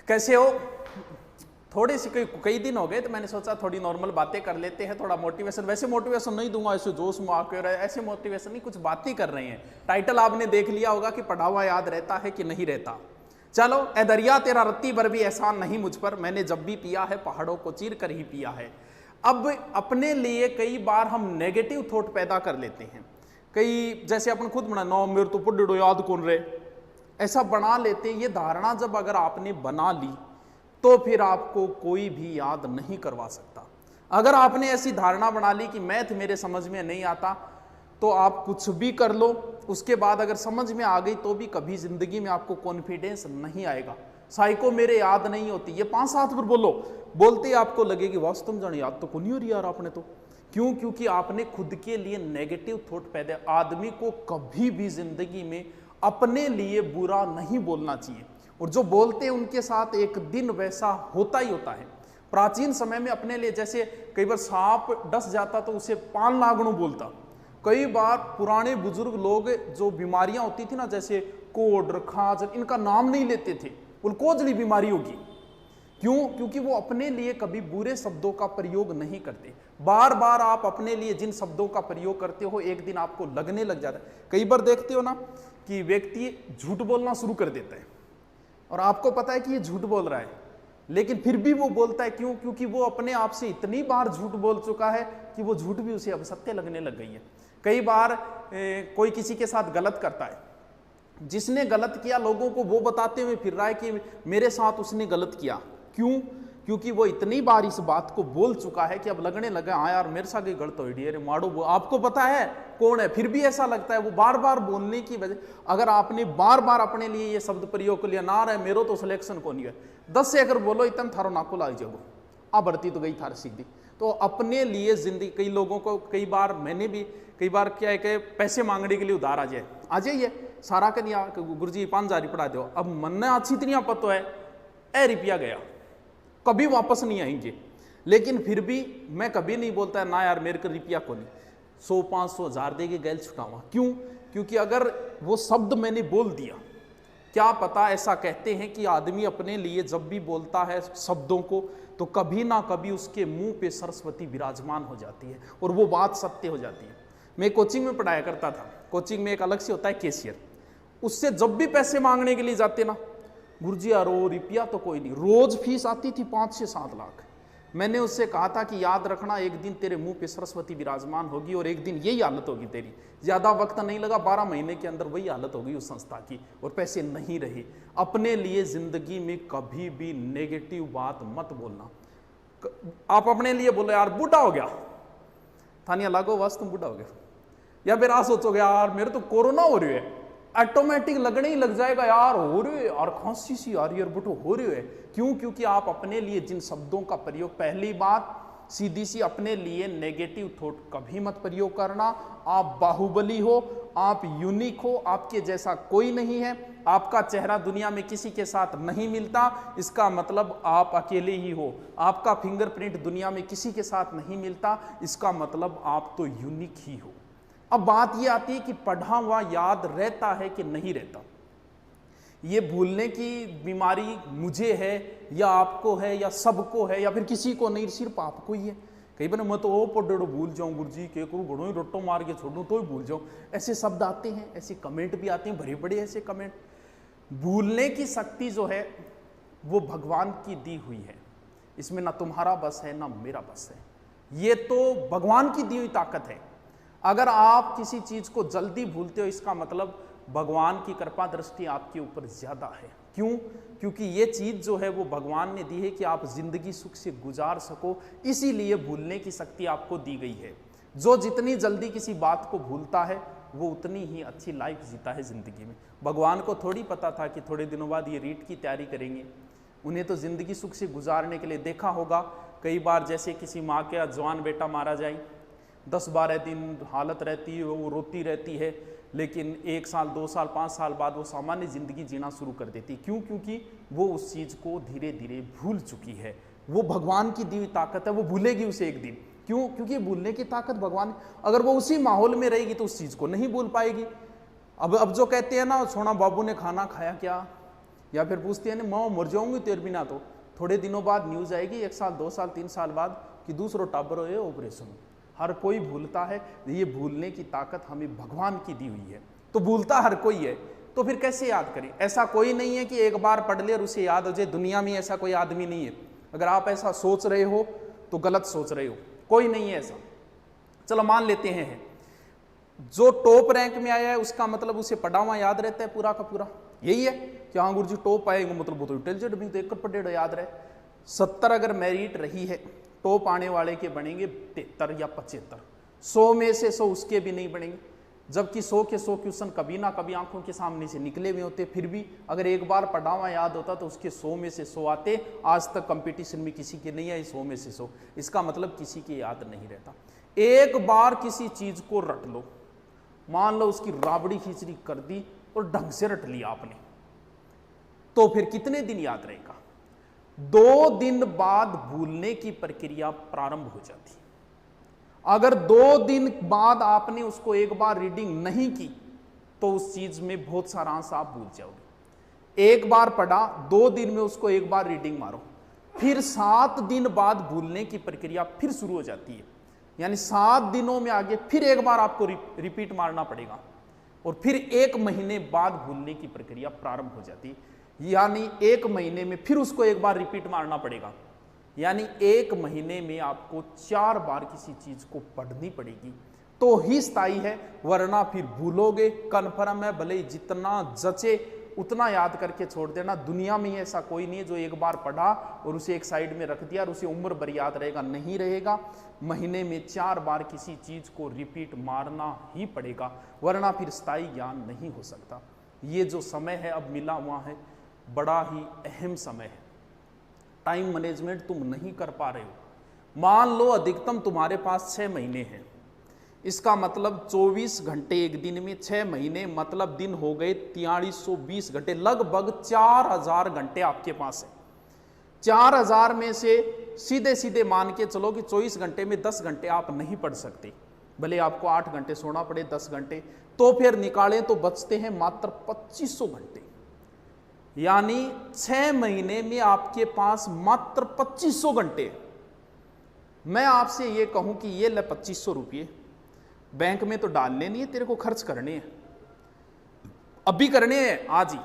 कैसे हो? थोड़ी सी कई दिन हो गए तो मैंने सोचा थोड़ी नॉर्मल बातें कर लेते हैं, थोड़ा मोटिवेशन। वैसे मोटिवेशन नहीं दूंगा ऐसे जोश में आकर, ऐसे मोटिवेशन नहीं, कुछ बातें कर रहे हैं। टाइटल आपने देख लिया होगा कि पढ़ा हुआ याद रहता है कि नहीं रहता। चलो, ए दरिया तेरा रत्ती भर भी एहसान नहीं मुझ पर, मैंने जब भी पिया है पहाड़ों को चीर कर ही पिया है। अब अपने लिए कई बार हम नेगेटिव थॉट पैदा कर लेते हैं। कई जैसे अपन खुद बना नो मेरे तो पढ़ो याद कौन रहे, ऐसा बना लेते हैं। ये धारणा जब अगर आपने बना ली तो फिर आपको कोई भी याद नहीं करवा सकता। अगर आपने ऐसी धारणा बना ली कि मैथ मेरे समझ में नहीं आता, तो आप कुछ भी कर लो, उसके बाद अगर समझ में आ गई तो भी कभी जिंदगी में आपको कॉन्फिडेंस नहीं आएगा। साइको मेरे याद नहीं होती, ये 5-7 बार बोलो, बोलते ही आपको लगेगी वास्तव में जाने याद तो कौन ही हो रही यार आपने तो। क्यों? क्योंकि आपने खुद के लिए नेगेटिव थॉट पैदा। आदमी को कभी भी जिंदगी में अपने लिए बुरा नहीं बोलना चाहिए, और जो बोलते हैं उनके साथ एक दिन वैसा होता ही होता है। प्राचीन समय में अपने लिए जैसे कई बार सांप डस जाता तो उसे पान लागणु बोलता। कई बार पुराने बुजुर्ग लोग जो बीमारियां होती थी ना, जैसे कोढ़ खाज, इनका नाम नहीं लेते थे, उल्कोजली बीमारी होगी। क्यों? क्योंकि वो अपने लिए कभी बुरे शब्दों का प्रयोग नहीं करते। बार बार आप अपने लिए जिन शब्दों का प्रयोग करते हो एक दिन आपको लगने लग जाता है। कई बार देखते हो ना कि व्यक्ति झूठ बोलना शुरू कर देता है और आपको पता है कि ये झूठ बोल रहा है, लेकिन फिर भी वो बोलता है। क्यों? क्योंकि वो अपने आप से इतनी बार झूठ बोल चुका है कि वो झूठ भी उसे अब सत्य लगने लग गई है। कई बार कोई किसी के साथ गलत करता है, जिसने गलत किया लोगों को वो बताते हुए फिर रहा है कि मेरे साथ उसने गलत किया। क्यों? क्योंकि वो इतनी बार इस बात को बोल चुका है कि अब लगने लगा हाँ यार मेरे साथ गलत हो रही है, मारो। आपको पता है कौन है, फिर भी ऐसा लगता है। वो बार बार बोलने की वजह, अगर आपने बार बार अपने लिए ये शब्द प्रयोग कर लिया ना रहे मेरो तो सिलेक्शन को नहीं है, 10 से अगर बोलो इतना थारो नाको ला जाओ, आ बढ़ती तो गई थार सीधी। तो अपने लिए जिंदगी, कई लोगों को कई बार मैंने भी कई बार क्या है कि पैसे मांगने के लिए उधार आ जाइए सारा कर दिया, गुरु जी 5,000 पढ़ा दो। अब मन ने अच्छी तरह पता है ए रुपया गया, कभी वापस नहीं आएंगे। लेकिन फिर भी मैं कभी नहीं बोलता ना यार मेरे को रुपया को नहीं, 100 500 1000 देके गैल छुटावा। क्यों? क्योंकि अगर वो शब्द मैंने बोल दिया, क्या पता, ऐसा कहते हैं कि आदमी अपने लिए जब भी बोलता है शब्दों को तो कभी ना कभी उसके मुंह पे सरस्वती विराजमान हो जाती है और वो बात सत्य हो जाती है। मैं कोचिंग में पढ़ाया करता था, कोचिंग में एक अलग से होता है कैशियर, उससे जब भी पैसे मांगने के लिए जाते ना, गुरुजी यार रुपया तो कोई नहीं, रोज फीस आती थी 5 से 7 लाख। मैंने उससे कहा था कि याद रखना एक दिन तेरे मुंह पे सरस्वती विराजमान होगी और एक दिन यही हालत होगी तेरी। ज्यादा वक्त नहीं लगा, 12 महीने के अंदर वही हालत हो गई उस संस्था की और पैसे नहीं रहे। अपने लिए जिंदगी में कभी भी नेगेटिव बात मत बोलना। आप अपने लिए बोलो यार बूढ़ा हो गया, थानिया लागो बस तुम बूढ़ा हो गया, या फिर आप सोचोगे यार मेरे तो कोरोना हो रही है, ऑटोमेटिक लगने ही लग जाएगा यार हो रही है और खांसी सी आ रही है, बुटो हो रही है। क्यों? क्योंकि आप अपने लिए जिन शब्दों का प्रयोग, पहली बात सीधी सी, अपने लिए नेगेटिव थॉट कभी मत प्रयोग करना। आप बाहुबली हो, आप यूनिक हो, आपके जैसा कोई नहीं है, आपका चेहरा दुनिया में किसी के साथ नहीं मिलता, इसका मतलब आप अकेले ही हो। आपका फिंगरप्रिंट दुनिया में किसी के साथ नहीं मिलता, इसका मतलब आप तो यूनिक ही हो। अब बात यह आती है कि पढ़ा हुआ याद रहता है कि नहीं रहता। ये भूलने की बीमारी मुझे है या आपको है या सबको है या फिर किसी को नहीं, सिर्फ आपको ही है। कई बार मैं तो पढ़ो भूल जाऊं, गुरुजी के करूँ बड़ो ही रोटो मार के छोड़ूं तो ही भूल जाऊं, ऐसे शब्द आते हैं, ऐसे कमेंट भी आते हैं, बड़े बड़े ऐसे कमेंट। भूलने की शक्ति जो है वो भगवान की दी हुई है, इसमें ना तुम्हारा बस है ना मेरा बस है, ये तो भगवान की दी हुई ताकत है। अगर आप किसी चीज को जल्दी भूलते हो इसका मतलब भगवान की कृपा दृष्टि आपके ऊपर ज्यादा है। क्यों? क्योंकि ये चीज जो है वो भगवान ने दी है कि आप जिंदगी सुख से गुजार सको, इसीलिए भूलने की शक्ति आपको दी गई है। जो जितनी जल्दी किसी बात को भूलता है वो उतनी ही अच्छी लाइफ जीता है जिंदगी में। भगवान को थोड़ी पता था कि थोड़े दिनों बाद ये रीट की तैयारी करेंगे, उन्हें तो जिंदगी सुख से गुजारने के लिए। देखा होगा कई बार जैसे किसी माँ का जवान बेटा मारा जाए, 10-12 दिन हालत रहती है, वो रोती रहती है, लेकिन 1 साल 2 साल 5 साल बाद वो सामान्य जिंदगी जीना शुरू कर देती है। क्यों? क्योंकि वो उस चीज को धीरे धीरे भूल चुकी है। वो भगवान की दी हुई ताकत है, वो भूलेगी उसे एक दिन। क्यों? क्योंकि भूलने की ताकत भगवान, अगर वो उसी माहौल में रहेगी तो उस चीज को नहीं भूल पाएगी। अब जो कहते हैं ना सोना बाबू ने खाना खाया क्या, या फिर पूछती है ना माँ मर जाऊंगी तेरे बिना, तो थोड़े दिनों बाद न्यूज आएगी 1 साल 2 साल 3 साल बाद कि दूसरों टाबर हुए ऑपरेशन। हर कोई भूलता है, ये भूलने की ताकत हमें भगवान की दी हुई है, तो भूलता हर कोई है, तो फिर कैसे याद करें। ऐसा कोई नहीं है कि एक बार पढ़ ले और उसे याद हो जाए, दुनिया में ऐसा कोई आदमी नहीं है। अगर आप ऐसा सोच रहे हो तो गलत सोच रहे हो, कोई नहीं है ऐसा। चलो मान लेते हैं जो टॉप रैंक में आया है उसका मतलब उसे पढ़ा हुआ याद रहता है पूरा का पूरा, यही है कि हाँ गुरुजी टॉप आएंगे मतलब वो तो इंटेलिजेंट भी, तो एक पढ़े याद रहे। 70 अगर मेरिट रही है, टॉप आने वाले के बनेंगे 73 या 75, 100 में से 100 उसके भी नहीं बनेंगे, जबकि 100 के 100 क्वेश्चन कभी ना कभी आंखों के सामने से निकले हुए होते। फिर भी अगर एक बार पढ़ा हुआ याद होता तो उसके 100 में से 100 आते। आज तक कंपटीशन में किसी के नहीं आई 100 में से 100, इसका मतलब किसी के याद नहीं रहता। एक बार किसी चीज को रट लो, मान लो उसकी राबड़ी खिचड़ी कर दी और ढंग से रट लिया आपने, तो फिर कितने दिन याद रहेगा? 2 दिन बाद भूलने की प्रक्रिया प्रारंभ हो जाती है। अगर 2 दिन बाद आपने उसको एक बार रीडिंग नहीं की तो उस चीज में बहुत सारा अंश आप भूल जाओगे। एक बार पढ़ा, 2 दिन में उसको एक बार रीडिंग मारो, फिर 7 दिन बाद भूलने की प्रक्रिया फिर शुरू हो जाती है। यानी 7 दिनों में आगे फिर एक बार आपको रिपीट मारना पड़ेगा और फिर 1 महीने बाद भूलने की प्रक्रिया प्रारंभ हो जाती है। यानी 1 महीने में फिर उसको एक बार रिपीट मारना पड़ेगा। यानी 1 महीने में आपको 4 बार किसी चीज को पढ़नी पड़ेगी तो ही स्थायी है, वरना फिर भूलोगे। कन्फर्म है, भले ही जितना जचे उतना याद करके छोड़ देना। दुनिया में ऐसा कोई नहीं है जो एक बार पढ़ा और उसे एक साइड में रख दिया और उसे उम्र भर याद रहेगा, नहीं रहेगा। महीने में 4 बार किसी चीज को रिपीट मारना ही पड़ेगा, वरना फिर स्थायी ज्ञान नहीं हो सकता। ये जो समय है अब मिला हुआ है, बड़ा ही अहम समय है। टाइम मैनेजमेंट तुम नहीं कर पा रहे हो। मान लो अधिकतम तुम्हारे पास 6 महीने हैं, इसका मतलब 24 घंटे एक दिन में, 6 महीने मतलब दिन हो गए 4320 घंटे, लगभग 4000 घंटे आपके पास है। 4000 में से सीधे सीधे मान के चलो कि 24 घंटे में 10 घंटे आप नहीं पढ़ सकते, भले आपको 8 घंटे सोना पड़े 10 घंटे, तो फिर निकालें तो बचते हैं मात्र 2500 घंटे। यानी 6 महीने में आपके पास मात्र 2500 घंटे। मैं आपसे ये कहूं कि ये ले 2500 रुपये बैंक में तो डालने नहीं है, तेरे को खर्च करने हैं, अभी करने हैं आज ही।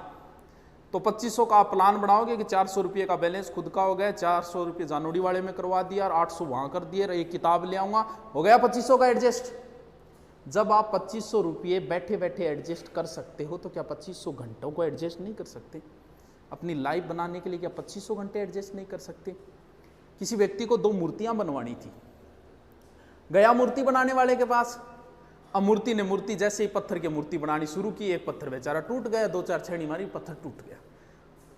तो 2500 का आप प्लान बनाओगे कि 400 रुपये का बैलेंस खुद का हो गया, 400 रुपये जानोड़ी वाले में करवा दिया और 800 वहां कर दिए, एक किताब ले आऊंगा, हो गया 2500 का एडजस्ट। जब आप 2500 रुपये बैठे बैठे एडजस्ट कर सकते हो तो क्या 2500 घंटों को एडजस्ट नहीं कर सकते? अपनी लाइफ बनाने के लिए क्या 2500 घंटे एडजस्ट नहीं कर सकते? किसी व्यक्ति को 2 मूर्तियां बनवानी थी, गया मूर्ति बनाने वाले के पास। अब मूर्ति ने मूर्ति जैसे ही पत्थर की मूर्ति बनानी शुरू की, एक पत्थर बेचारा टूट गया, 2-4 छेड़ी मारी, पत्थर टूट गया।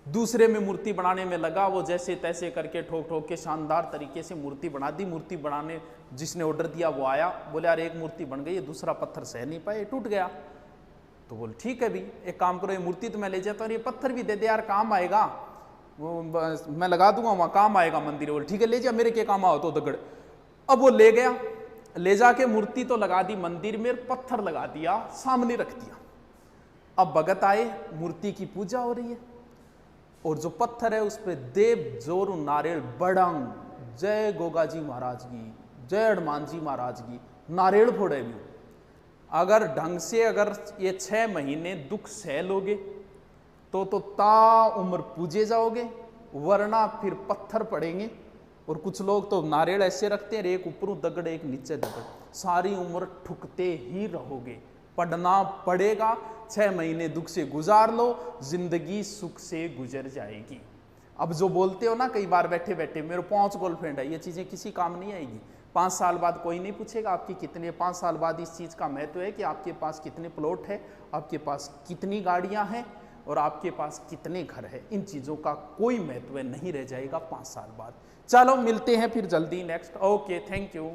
दूसरे में मूर्ति बनाने में लगा, वो जैसे तैसे करके ठोक ठोक के शानदार तरीके से मूर्ति बना दी। मूर्ति बनाने जिसने ऑर्डर दिया वो आया, बोले यार एक मूर्ति बन गई, दूसरा पत्थर सह नहीं पाए, टूट गया। तो बोल ठीक है भी, एक काम करो, ये मूर्ति तो मैं ले जाता हूँ, ये पत्थर भी दे दे यार, काम आएगा, वो मैं लगा दूंगा वहाँ, काम आएगा मंदिर। बोल ठीक है ले जा, मेरे के काम आओ तो दगड़। अब वो ले गया, ले जाके मूर्ति तो लगा दी मंदिर में, पत्थर लगा दिया सामने रख दिया। अब भगत आए, मूर्ति की पूजा हो रही है और जो पत्थर है उस पर देव जोर नारियल बड़ंग, जय गोगाजी महाराज की, जय हनुमान जी महाराज की, नारियल फोड़े भी। अगर ढंग से अगर ये 6 महीने दुख सह लोगे तो ता उम्र पूजे जाओगे, वरना फिर पत्थर पड़ेंगे। और कुछ लोग तो नारियल ऐसे रखते हैं, एक ऊपर दगड़ एक नीचे दगड़, सारी उम्र ठुकते ही रहोगे। पढ़ना पड़ेगा, 6 महीने दुख से गुजार लो, जिंदगी सुख से गुजर जाएगी। अब जो बोलते हो ना कई बार बैठे बैठे मेरे 5 गर्लफ्रेंड है, ये चीजें किसी काम नहीं आएगी। 5 साल बाद कोई नहीं पूछेगा आपकी कितने, 5 साल बाद इस चीज का महत्व है कि आपके पास कितने प्लॉट है, आपके पास कितनी गाड़ियां हैं और आपके पास कितने घर है। इन चीजों का कोई महत्व नहीं रह जाएगा 5 साल बाद। चलो मिलते हैं फिर जल्दी नेक्स्ट। Okay, thank you.